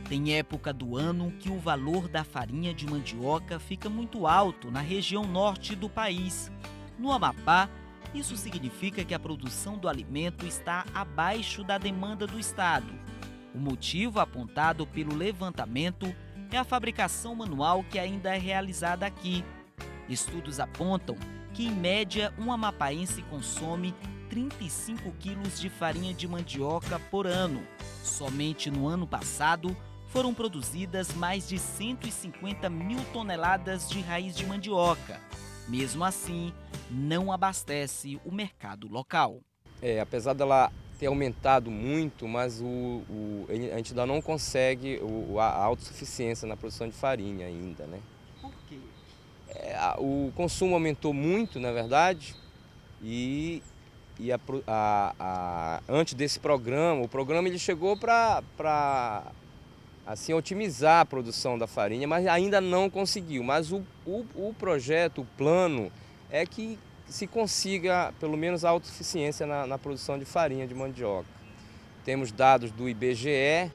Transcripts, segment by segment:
Tem época do ano que o valor da farinha de mandioca fica muito alto na região norte do país. No Amapá, isso significa que a produção do alimento está abaixo da demanda do estado. O motivo apontado pelo levantamento é a fabricação manual que ainda é realizada aqui. Estudos apontam que, em média, um amapaense consome 35 quilos de farinha de mandioca por ano. Somente no ano passado, foram produzidas mais de 150 mil toneladas de raiz de mandioca. Mesmo assim, não abastece o mercado local. Apesar dela ter aumentado muito, mas a gente ainda não consegue a autossuficiência na produção de farinha ainda, né? Por quê? O consumo aumentou muito, na verdade, e antes desse programa, o programa ele chegou para assim, otimizar a produção da farinha, mas ainda não conseguiu. Mas o projeto, o plano, é que se consiga pelo menos a autossuficiência na produção de farinha de mandioca. Temos dados do IBGE.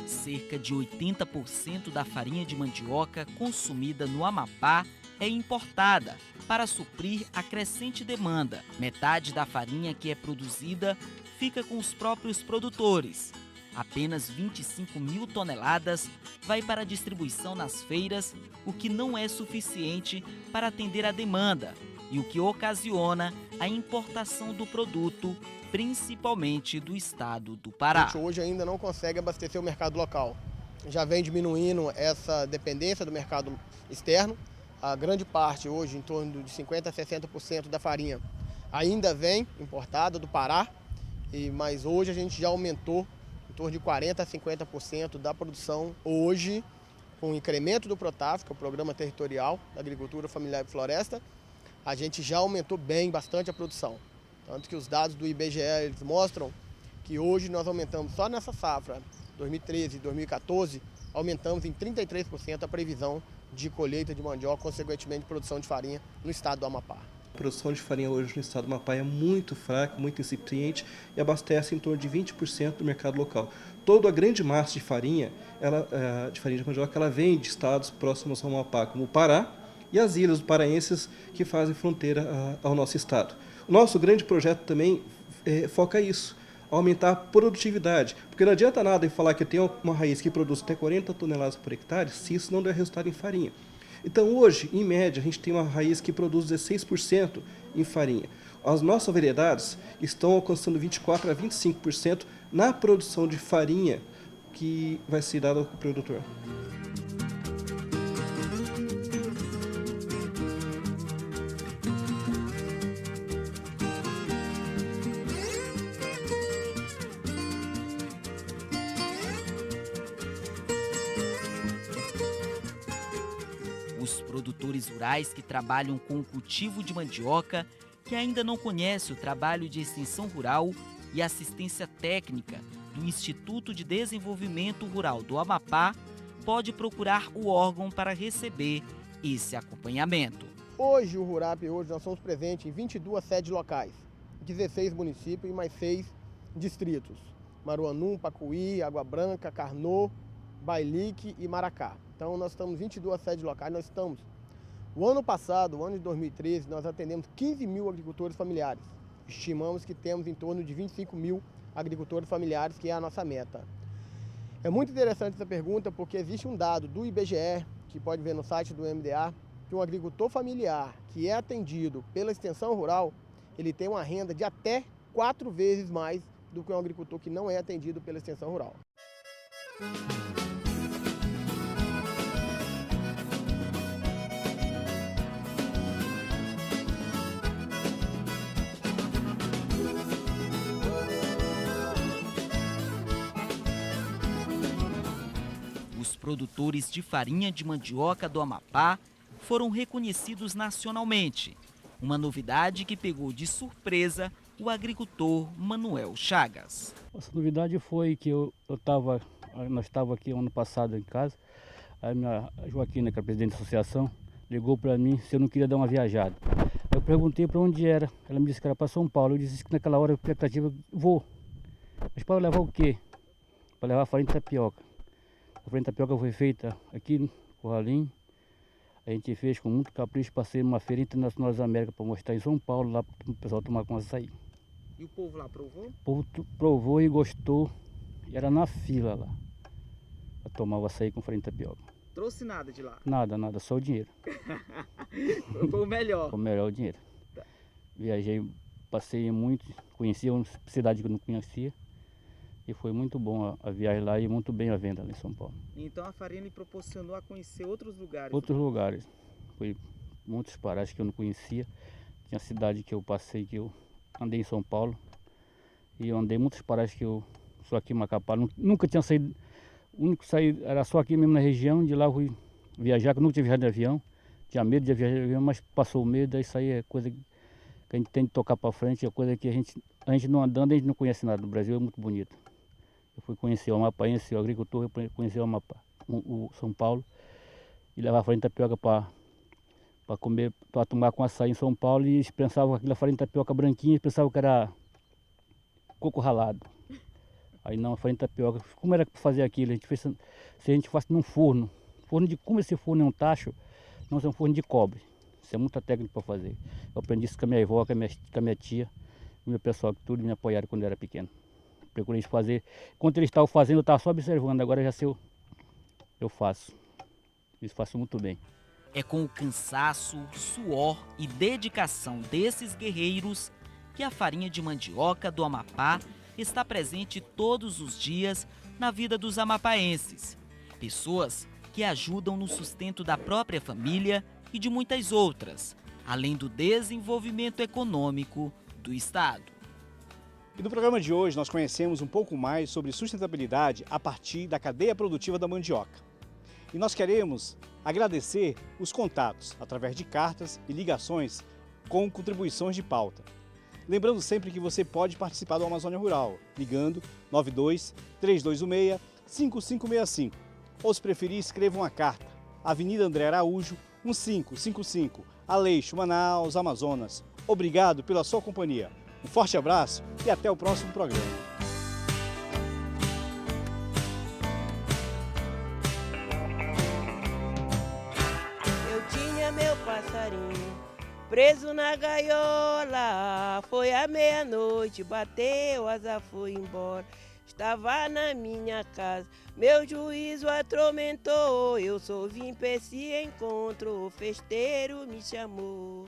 Cerca de 80% da farinha de mandioca consumida no Amapá é importada para suprir a crescente demanda. Metade da farinha que é produzida fica com os próprios produtores. Apenas 25 mil toneladas vai para distribuição nas feiras, o que não é suficiente para atender a demanda e o que ocasiona a importação do produto, principalmente do estado do Pará. A gente hoje ainda não consegue abastecer o mercado local. Já vem diminuindo essa dependência do mercado externo. A grande parte hoje, em torno de 50% a 60% da farinha, ainda vem importada do Pará, mas hoje a gente já aumentou em torno de 40% a 50% da produção hoje, com o incremento do PROTAF, que é o Programa Territorial da Agricultura Familiar e Floresta, a gente já aumentou bastante a produção. Tanto que os dados do IBGE eles mostram que hoje nós aumentamos, só nessa safra, 2013 e 2014, aumentamos em 33% a previsão de colheita de mandioca, consequentemente produção de farinha no estado do Amapá. A produção de farinha hoje no estado do Amapá é muito fraca, muito incipiente e abastece em torno de 20% do mercado local. Toda a grande massa de farinha de mandioca, ela vem de estados próximos ao Amapá, como o Pará e as ilhas paraenses que fazem fronteira ao nosso estado. O nosso grande projeto também foca isso, aumentar a produtividade, porque não adianta nada em falar que tem uma raiz que produz até 40 toneladas por hectare, se isso não der resultado em farinha. Então hoje, em média, a gente tem uma raiz que produz 16% em farinha. As nossas variedades estão alcançando 24% a 25% na produção de farinha que vai ser dada ao produtor. Os produtores rurais que trabalham com o cultivo de mandioca, que ainda não conhecem o trabalho de extensão rural e assistência técnica do Instituto de Desenvolvimento Rural do Amapá, pode procurar o órgão para receber esse acompanhamento. Hoje, o RURAP, nós somos presentes em 22 sedes locais, 16 municípios e mais 6 distritos: Maruanum, Pacuí, Água Branca, Carnô, Bailique e Maracá. Então nós estamos em 22 sedes locais, o ano passado, o ano de 2013, nós atendemos 15 mil agricultores familiares. Estimamos que temos em torno de 25 mil agricultores familiares, que é a nossa meta. É muito interessante essa pergunta porque existe um dado do IBGE, que pode ver no site do MDA, que um agricultor familiar que é atendido pela extensão rural, ele tem uma renda de até 4 vezes mais do que um agricultor que não é atendido pela extensão rural. produtores de farinha de mandioca do Amapá foram reconhecidos nacionalmente. Uma novidade que pegou de surpresa o agricultor Manuel Chagas. Essa novidade foi que nós estávamos aqui ano passado em casa, a minha Joaquina, que é a presidente da associação, ligou para mim se eu não queria dar uma viajada. Eu perguntei para onde era, ela me disse que era para São Paulo, eu disse que naquela hora a expectativa, vou. Mas para levar o quê? Para levar farinha de tapioca. A farinha de tapioca foi feita aqui no Curralim, a gente fez com muito capricho para ser uma feira internacional das Américas, para mostrar em São Paulo, lá para o pessoal tomar com açaí. E o povo lá provou? O povo provou e gostou, e era na fila lá, para tomar o açaí com farinha de tapioca. Trouxe nada de lá? Nada, só o dinheiro. Foi o melhor. Foi o melhor o dinheiro. Viajei, passei muito, conheci uma cidade que eu não conhecia. E foi muito bom a viagem lá e muito bem a venda lá em São Paulo. Então a farinha lhe proporcionou a conhecer outros lugares? Outros lugares. Foi muitos paragens que eu não conhecia. Tinha cidade que eu passei, que eu andei em São Paulo. E eu andei muitas paragens que eu só aqui em Macapá. Nunca tinha saído. O único sair era só aqui mesmo na região. De lá eu fui viajar, que eu nunca tinha viajado de avião. Tinha medo de viajar de avião, mas passou o medo. Isso aí é coisa que a gente tem que tocar para frente. É coisa que a gente não andando, a gente não conhece nada. No Brasil é muito bonito. Eu fui conhecer o amapaense, o agricultor, conhecer o Amapá, o São Paulo, e levar farinha de tapioca para comer, para tomar com açaí em São Paulo, e eles pensavam que aquela farinha de tapioca branquinha, eles pensavam que era coco ralado. Aí não, a farinha de tapioca, como era para fazer aquilo? A gente fez, se a gente faz num forno como esse forno é um tacho, não é um forno de cobre. Isso é muita técnica para fazer. Eu aprendi isso com a minha avó, com a minha tia, o meu pessoal que tudo me apoiaram quando eu era pequeno. Procurei fazer. Enquanto eles estavam fazendo, eu estava só observando. Agora já sei, eu faço. Isso faço muito bem. É com o cansaço, suor e dedicação desses guerreiros que a farinha de mandioca do Amapá está presente todos os dias na vida dos amapaenses. Pessoas que ajudam no sustento da própria família e de muitas outras, além do desenvolvimento econômico do estado. E no programa de hoje nós conhecemos um pouco mais sobre sustentabilidade a partir da cadeia produtiva da mandioca. E nós queremos agradecer os contatos através de cartas e ligações com contribuições de pauta. Lembrando sempre que você pode participar do Amazônia Rural, ligando 92 3216 5565. Ou se preferir, escreva uma carta. Avenida André Araújo, 1555, Aleixo, Manaus, Amazonas. Obrigado pela sua companhia. Um forte abraço e até o próximo programa. Eu tinha meu passarinho preso na gaiola. Foi à meia-noite, bateu, asa foi embora. Estava na minha casa, meu juízo atormentou. Eu só vim pra esse encontro, o festeiro me chamou.